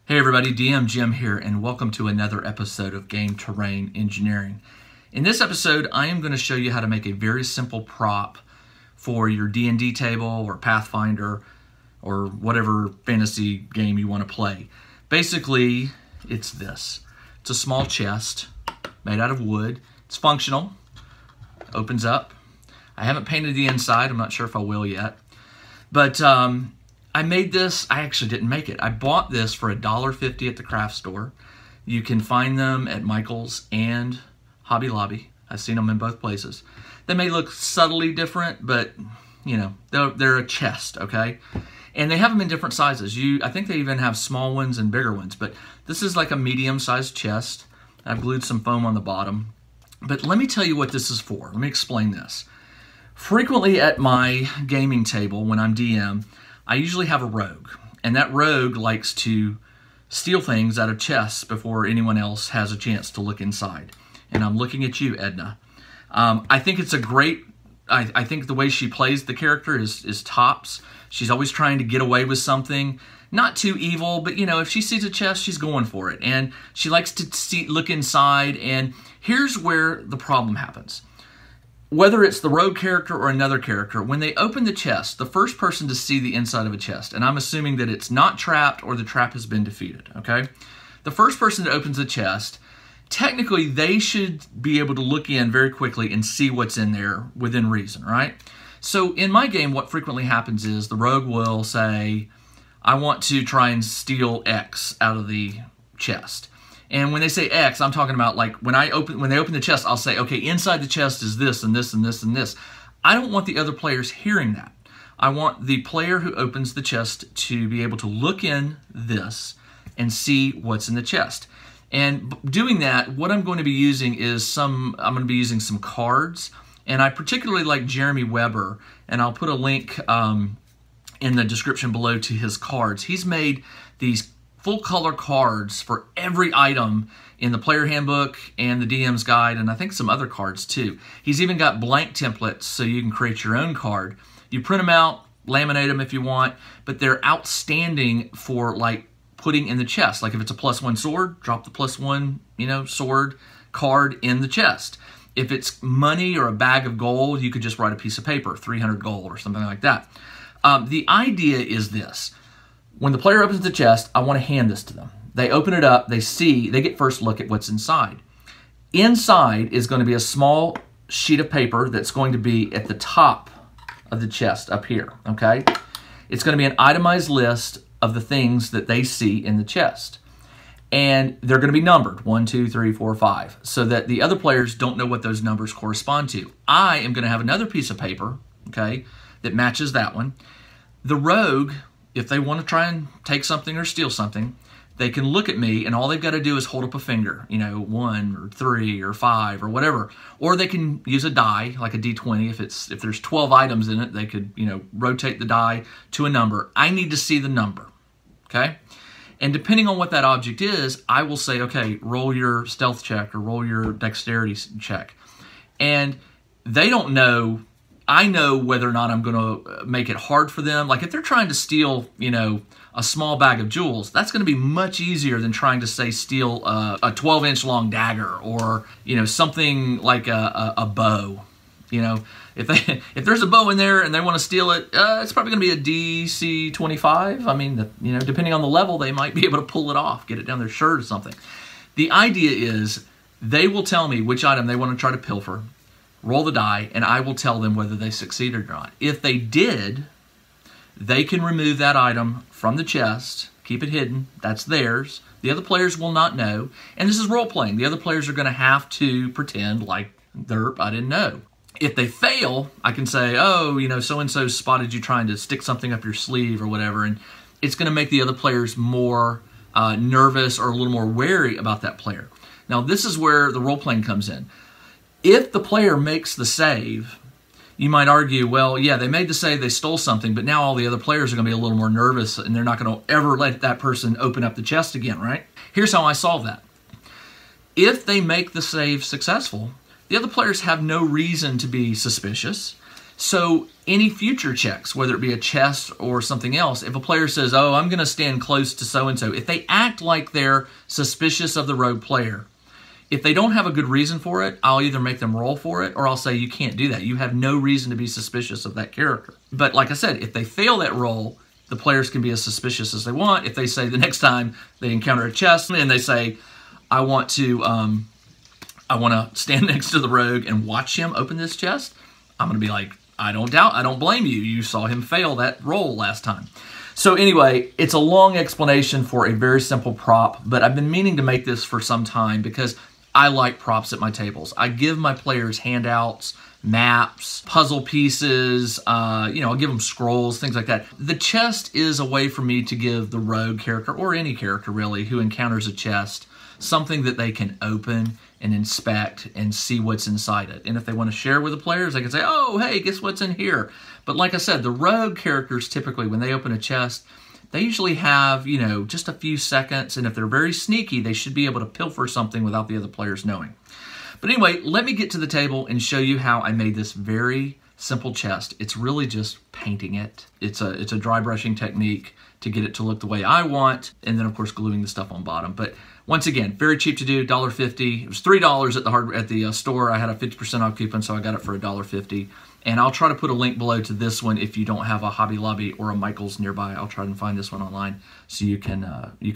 Hey everybody, DM Jim here, and welcome to another episode of Game Terrain Engineering. In this episode, I am going to show you how to make a very simple prop for your D&D table or Pathfinder or whatever fantasy game you want to play. Basically, it's this. It's a small chest made out of wood. It's functional. Opens up. I haven't painted the inside. I'm not sure if I will yet. But I made this. I actually didn't make it. I bought this for $1.50 at the craft store. You can find them at Michael's and Hobby Lobby. I've seen them in both places. They may look subtly different, but you know, they're a chest, okay? And they have them in different sizes. I think they even have small ones and bigger ones, but this is like a medium-sized chest. I've glued some foam on the bottom. But let me tell you what this is for. Let me explain this. Frequently at my gaming table, when I'm DM, I usually have a rogue, and that rogue likes to steal things out of chests before anyone else has a chance to look inside. And I'm looking at you, Edna. I think it's a great, I think the way she plays the character is tops. She's always trying to get away with something. Not too evil, but you know, if she sees a chest, she's going for it. And she likes to look inside, and here's where the problem happens. Whether it's the rogue character or another character, when they open the chest, the first person to see the inside of a chest, and I'm assuming that it's not trapped or the trap has been defeated, okay? The first person that opens the chest, technically they should be able to look in very quickly and see what's in there within reason, right? So in my game, what frequently happens is the rogue will say, I want to try and steal X out of the chest. And when they say X, I'm talking about like when they open the chest, I'll say, okay, inside the chest is this and this and this and this. I don't want the other players hearing that. I want the player who opens the chest to be able to look in this and see what's in the chest. And doing that, what I'm going to be using is I'm going to be using some cards. And I particularly like Jeremy Weber, and I'll put a link in the description below to his cards. He's made these full color cards for every item in the player handbook and the DM's guide, and I think some other cards too. He's even got blank templates so you can create your own card. You print them out, laminate them if you want, but they're outstanding for like putting in the chest. Like if it's a +1 sword, drop the +1, sword card in the chest. If it's money or a bag of gold, you could just write a piece of paper, 300 gold or something like that. The idea is this. When the player opens the chest, I want to hand this to them. They open it up, they get first look at what's inside. Inside is going to be a small sheet of paper that's going to be at the top of the chest up here, okay? It's going to be an itemized list of the things that they see in the chest. And they're going to be numbered, 1, 2, 3, 4, 5, so that the other players don't know what those numbers correspond to. I am going to have another piece of paper, okay, that matches that one. The rogue, if they want to try and take something or steal something, they can look at me and all they've got to do is hold up a finger, 1 or 3 or 5 or whatever. Or they can use a die, like a D20. If there's 12 items in it, they could, rotate the die to a number. I need to see the number, okay? And depending on what that object is, I will say, okay, roll your stealth check or roll your dexterity check. And they don't know. I know whether or not I'm going to make it hard for them. Like if they're trying to steal, a small bag of jewels, that's going to be much easier than trying to, say, steal a 12-inch long dagger or, something like a bow. If there's a bow in there and they want to steal it, it's probably going to be a DC 25. I mean, depending on the level, they might be able to pull it off, get it down their shirt or something. The idea is they will tell me which item they want to try to pilfer. Roll the die, and I will tell them whether they succeeded or not. If they did, they can remove that item from the chest, keep it hidden. That's theirs. The other players will not know. And this is role-playing. The other players are going to have to pretend like, derp, I didn't know. If they fail, I can say, oh, so-and-so spotted you trying to stick something up your sleeve or whatever, and it's going to make the other players more nervous or a little more wary about that player. Now, this is where the role-playing comes in. If the player makes the save, you might argue, well, yeah, they made the save, they stole something, but now all the other players are going to be a little more nervous and they're not going to ever let that person open up the chest again, right? Here's how I solve that. If they make the save successful, the other players have no reason to be suspicious. So any future checks, whether it be a chest or something else, if a player says, oh, I'm going to stand close to so-and-so, if they act like they're suspicious of the rogue player, if they don't have a good reason for it, I'll either make them roll for it or I'll say, you can't do that. You have no reason to be suspicious of that character. But like I said, if they fail that roll, the players can be as suspicious as they want. If they say the next time they encounter a chest and they say, I want to stand next to the rogue and watch him open this chest, I'm going to be like, I don't blame you. You saw him fail that roll last time. So anyway, it's a long explanation for a very simple prop, but I've been meaning to make this for some time because I like props at my tables. I give my players handouts, maps, puzzle pieces, I'll give them scrolls, things like that. The chest is a way for me to give the rogue character, or any character really, who encounters a chest, something that they can open and inspect and see what's inside it. And if they want to share with the players, they can say, oh, hey, guess what's in here? But like I said, the rogue characters typically, when they open a chest, they usually have, just a few seconds, and if they're very sneaky, they should be able to pilfer something without the other players knowing. But anyway, let me get to the table and show you how I made this very simple chest. It's really just painting it. It's a dry brushing technique to get it to look the way I want, and then of course gluing the stuff on bottom. But once again, very cheap to do, $1.50. It was $3 at the store. I had a 50% off coupon, so I got it for $1.50. And I'll try to put a link below to this one if you don't have a Hobby Lobby or a Michaels nearby. I'll try and find this one online so you can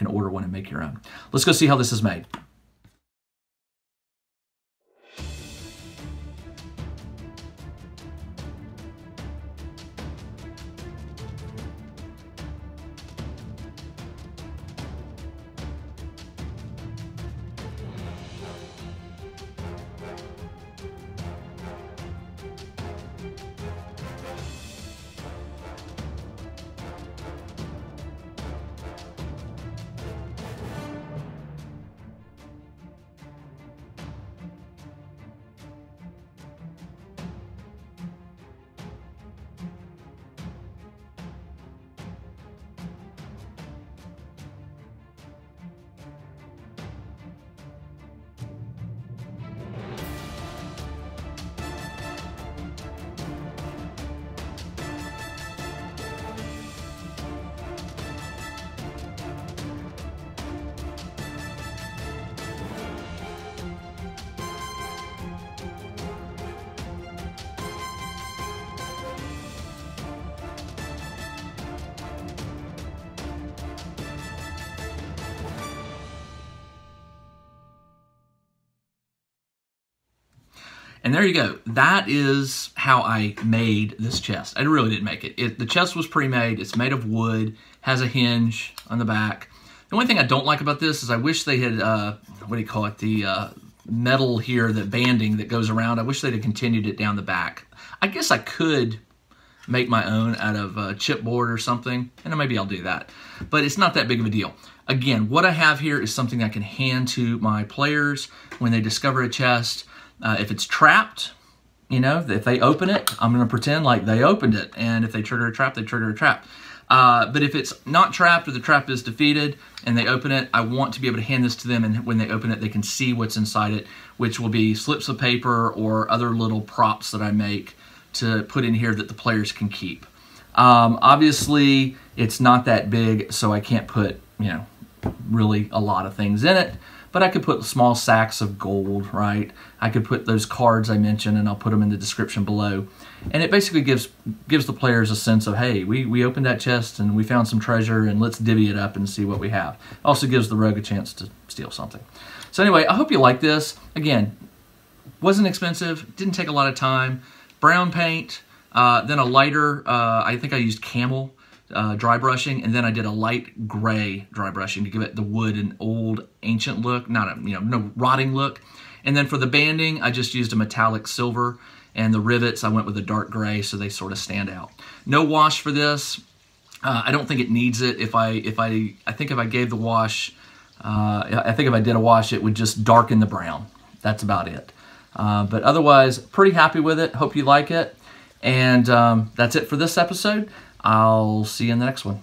order one and make your own. Let's go see how this is made. And there you go. That is how I made this chest. I really didn't make it. The chest was pre-made. It's made of wood, has a hinge on the back. The only thing I don't like about this is I wish they had, what do you call it, the metal here, the banding that goes around. I wish they'd have continued it down the back. I guess I could make my own out of chipboard or something, and maybe I'll do that. But it's not that big of a deal. Again, what I have here is something I can hand to my players when they discover a chest. If it's trapped, if they open it, I'm going to pretend like they opened it. And if they trigger a trap, they trigger a trap. But if it's not trapped or the trap is defeated and they open it, I want to be able to hand this to them, and when they open it, they can see what's inside it, which will be slips of paper or other little props that I make to put in here that the players can keep. Obviously, it's not that big, so I can't put, really a lot of things in it. But I could put small sacks of gold, right? I could put those cards I mentioned, and I'll put them in the description below. And it basically gives the players a sense of, hey, we opened that chest and we found some treasure, and let's divvy it up and see what we have. It also gives the rogue a chance to steal something. So anyway, I hope you like this. Again, wasn't expensive, didn't take a lot of time. Brown paint, then a lighter, I think I used camel dry brushing, and then I did a light gray dry brushing to give it the wood an old ancient look, not a no rotting look. And then for the banding, I just used a metallic silver, and the rivets I went with a dark gray so they sort of stand out. No wash for this. I don't think it needs it. I think if I gave the wash, I think if I did a wash, it would just darken the brown. That's about it. But otherwise, pretty happy with it. Hope you like it. And that's it for this episode. I'll see you in the next one.